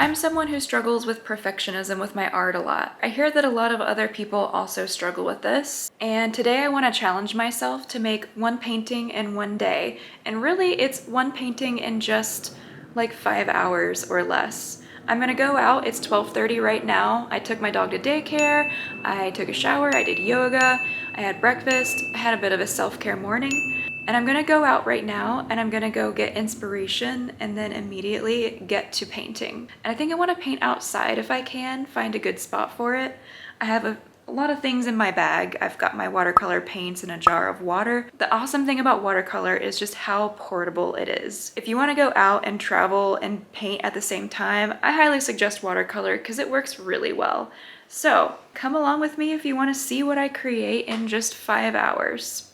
I'm someone who struggles with perfectionism with my art a lot. I hear that a lot of other people also struggle with this, and today I want to challenge myself to make one painting in one day, and really it's one painting in just like 5 hours or less. I'm gonna go out, it's 12:30 right now. I took my dog to daycare, I took a shower, I did yoga, I had breakfast, I had a bit of a self-care morning. And I'm gonna go out right now and I'm gonna go get inspiration and then immediately get to painting. And I think I wanna paint outside if I can, find a good spot for it. I have a lot of things in my bag. I've got my watercolor paints and a jar of water. The awesome thing about watercolor is just how portable it is. If you wanna go out and travel and paint at the same time, I highly suggest watercolor because it works really well. So come along with me if you wanna see what I create in just 5 hours.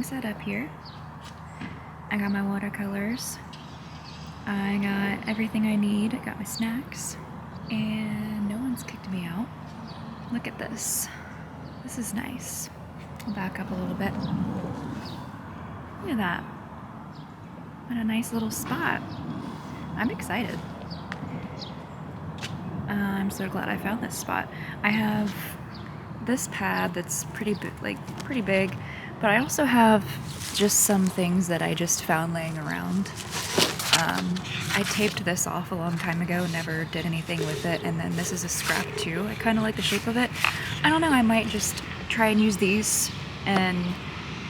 Set up here. I got my watercolors. I got everything I need. I got my snacks. And no one's kicked me out. Look at this. This is nice. I'll back up a little bit. Look at that. What a nice little spot. I'm excited. I'm so glad I found this spot. I have this pad that's pretty big, but I also have just some things that I just found laying around. I taped this off a long time ago, never did anything with it, and then this is a scrap too. I kind of like the shape of it. I don't know, I might just try and use these, and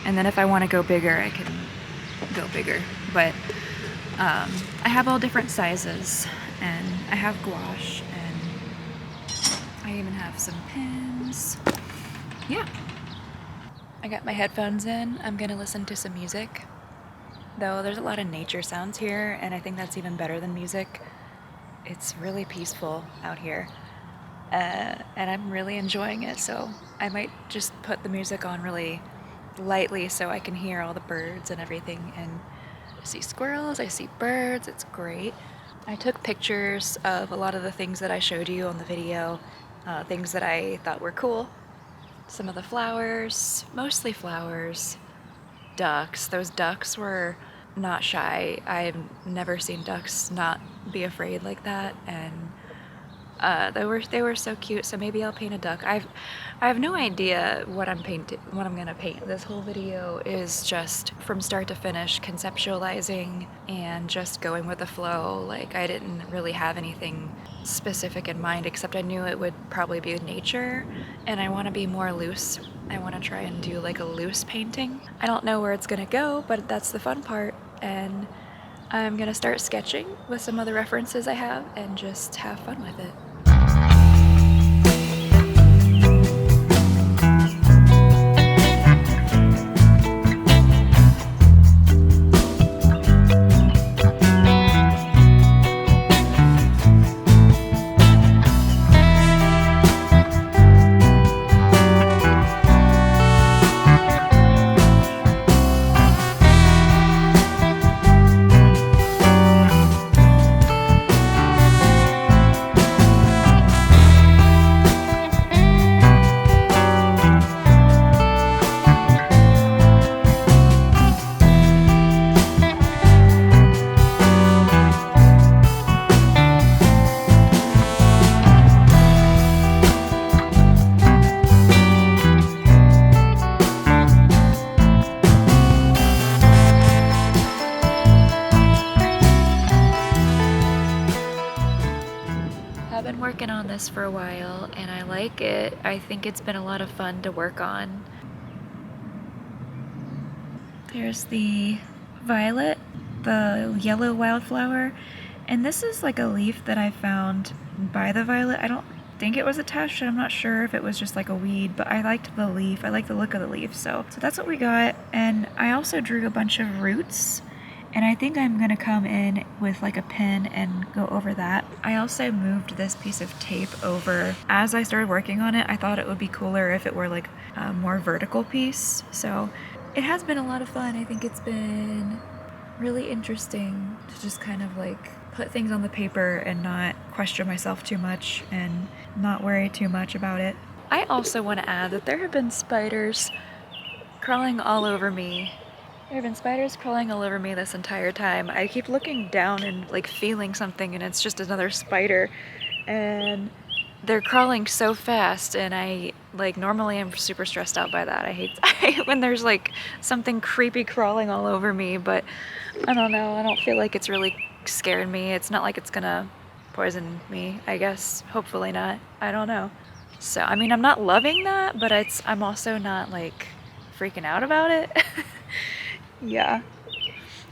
then if I want to go bigger, I can go bigger. But I have all different sizes, and I have gouache, and I even have some pens. Yeah. I got my headphones in. I'm gonna listen to some music. Though there's a lot of nature sounds here, and I think that's even better than music. It's really peaceful out here. And I'm really enjoying it, so I might just put the music on really lightly so I can hear all the birds and everything. And I see squirrels, I see birds, it's great. I took pictures of a lot of the things that I showed you on the video, things that I thought were cool. Some of the flowers, mostly flowers, ducks. Those ducks were not shy. I've never seen ducks not be afraid like that, and they were so cute. So maybe I'll paint a duck. I have no idea what I'm gonna paint. This whole video is just from start to finish conceptualizing and just going with the flow. Like, I didn't really have anything specific in mind, except I knew it would probably be nature, and I want to be more loose. I want to try and do like a loose painting. I don't know where it's gonna go, but that's the fun part, and I'm gonna start sketching with some other references I have and just have fun with it. Working on this for a while and I like it. I think it's been a lot of fun to work on. There's the violet, the yellow wildflower, and this is like a leaf that I found by the violet. think it was attached, and I'm not sure if it was just like a weed, but I liked the leaf. I liked the look of the leaf, so that's what we got. And I also drew a bunch of roots, and I think I'm gonna come in with like a pen and go over that. I also moved this piece of tape over. As I started working on it, I thought it would be cooler if it were like a more vertical piece. So it has been a lot of fun. I think it's been really interesting to just kind of like put things on the paper and not question myself too much and not worry too much about it. I also want to add that there have been spiders crawling all over me. There have been spiders crawling all over me this entire time. I keep looking down and like feeling something, and it's just another spider, and they're crawling so fast, and I like normally I'm super stressed out by that. I hate when there's like something creepy crawling all over me, but I don't know, I don't feel like it's really scared me. It's not like it's gonna poison me, I guess. Hopefully not. I don't know. So I mean, I'm not loving that, but I'm also not like freaking out about it. Yeah.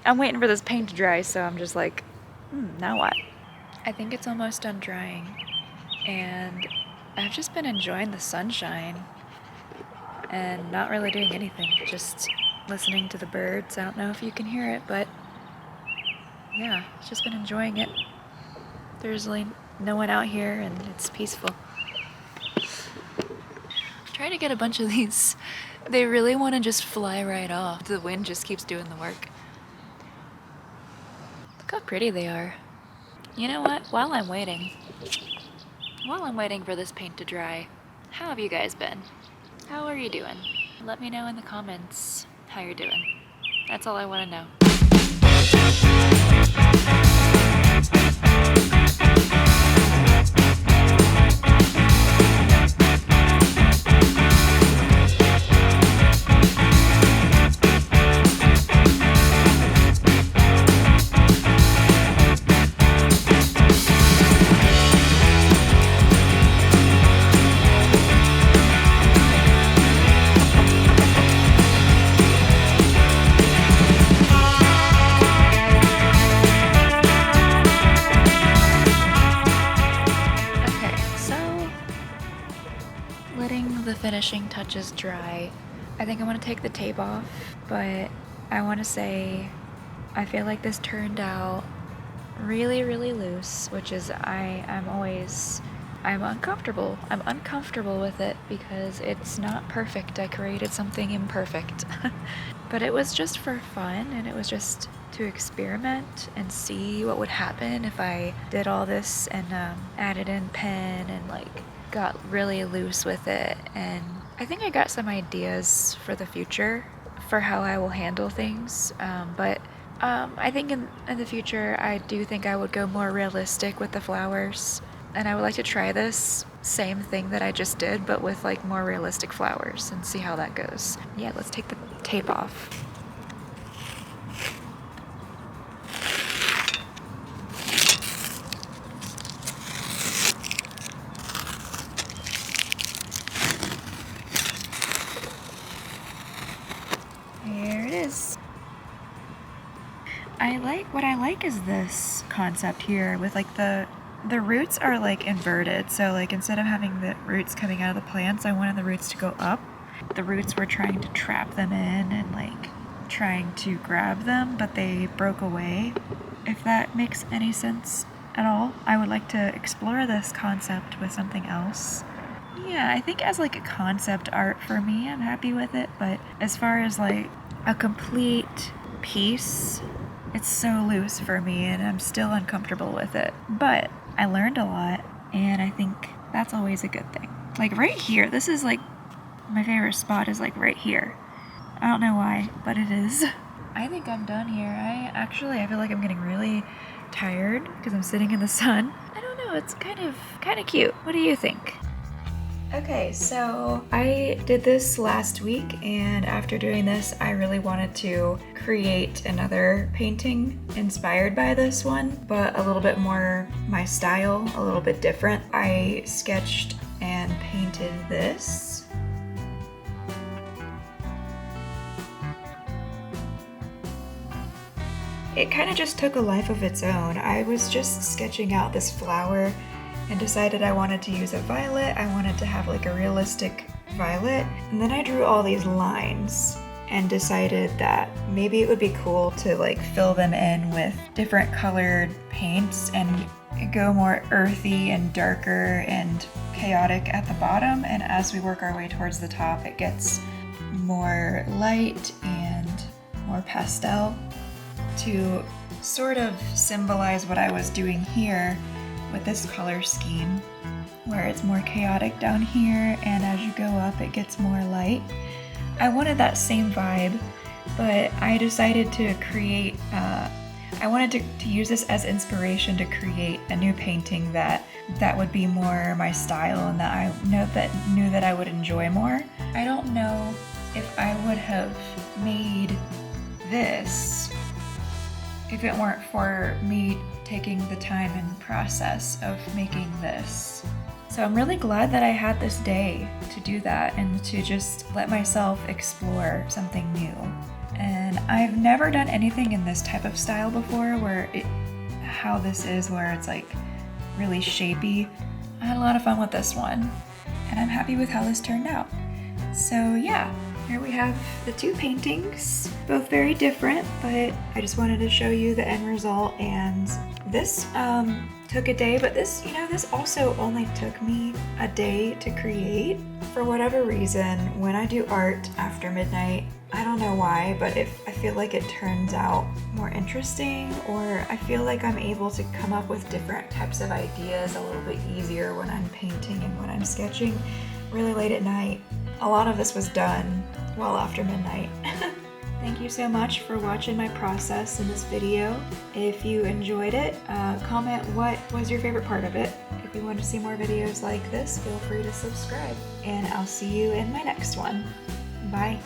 I'm waiting for this paint to dry, so I'm just like, now what? I think it's almost done drying, and I've just been enjoying the sunshine and not really doing anything, just listening to the birds. I don't know if you can hear it, but yeah, just been enjoying it. There's like no one out here, and it's peaceful. Trying to get a bunch of these. They really want to just fly right off. The wind just keeps doing the work. Look how pretty they are. You know what? While I'm waiting for this paint to dry, how have you guys been? How are you doing? Let me know in the comments how you're doing. That's all I want to know. The finishing touches dry. I think I'm gonna take the tape off, but I want to say I feel like this turned out really, really loose, which is I'm uncomfortable. I'm uncomfortable with it because it's not perfect. I created something imperfect. But it was just for fun, and it was just to experiment and see what would happen if I did all this and added in pen and like got really loose with it. And I think I got some ideas for the future for how I will handle things, but I think in the future I do think I would go more realistic with the flowers, and I would like to try this same thing that I just did but with like more realistic flowers and see how that goes. Yeah, let's take the tape off. What I like is this concept here with like the roots are like inverted. So like instead of having the roots coming out of the plants, I wanted the roots to go up. The roots were trying to trap them in and like trying to grab them, but they broke away. If that makes any sense at all, I would like to explore this concept with something else. Yeah, I think as like a concept art for me, I'm happy with it, but as far as like a complete piece, it's so loose for me and I'm still uncomfortable with it. But I learned a lot, and I think that's always a good thing. Like right here, this is like my favorite spot is like right here. I don't know why, but it is. I think I'm done here. I feel like I'm getting really tired because I'm sitting in the sun. I don't know, it's kind of cute. What do you think? Okay, so I did this last week, and after doing this, I really wanted to create another painting inspired by this one, but a little bit more my style, a little bit different. I sketched and painted this. It kind of just took a life of its own. I was just sketching out this flower and decided I wanted to use a violet. I wanted to have like a realistic violet. And then I drew all these lines and decided that maybe it would be cool to like fill them in with different colored paints and go more earthy and darker and chaotic at the bottom. And as we work our way towards the top, it gets more light and more pastel to sort of symbolize what I was doing here with this color scheme, where it's more chaotic down here, and as you go up it gets more light. I wanted that same vibe, but I decided to create, I wanted to use this as inspiration to create a new painting that would be more my style and that I knew that I would enjoy more. I don't know if I would have made this if it weren't for me taking the time and process of making this. So I'm really glad that I had this day to do that and to just let myself explore something new. And I've never done anything in this type of style before, how this is, where it's like really shapy. I had a lot of fun with this one, and I'm happy with how this turned out. So yeah, here we have the two paintings, both very different, but I just wanted to show you the end result. And this took a day, but this also only took me a day to create. For whatever reason, when I do art after midnight, I don't know why, but if I feel like it turns out more interesting, or I feel like I'm able to come up with different types of ideas a little bit easier when I'm painting and when I'm sketching really late at night. A lot of this was done well after midnight. Thank you so much for watching my process in this video. If you enjoyed it, comment what was your favorite part of it. If you want to see more videos like this, feel free to subscribe. And I'll see you in my next one. Bye.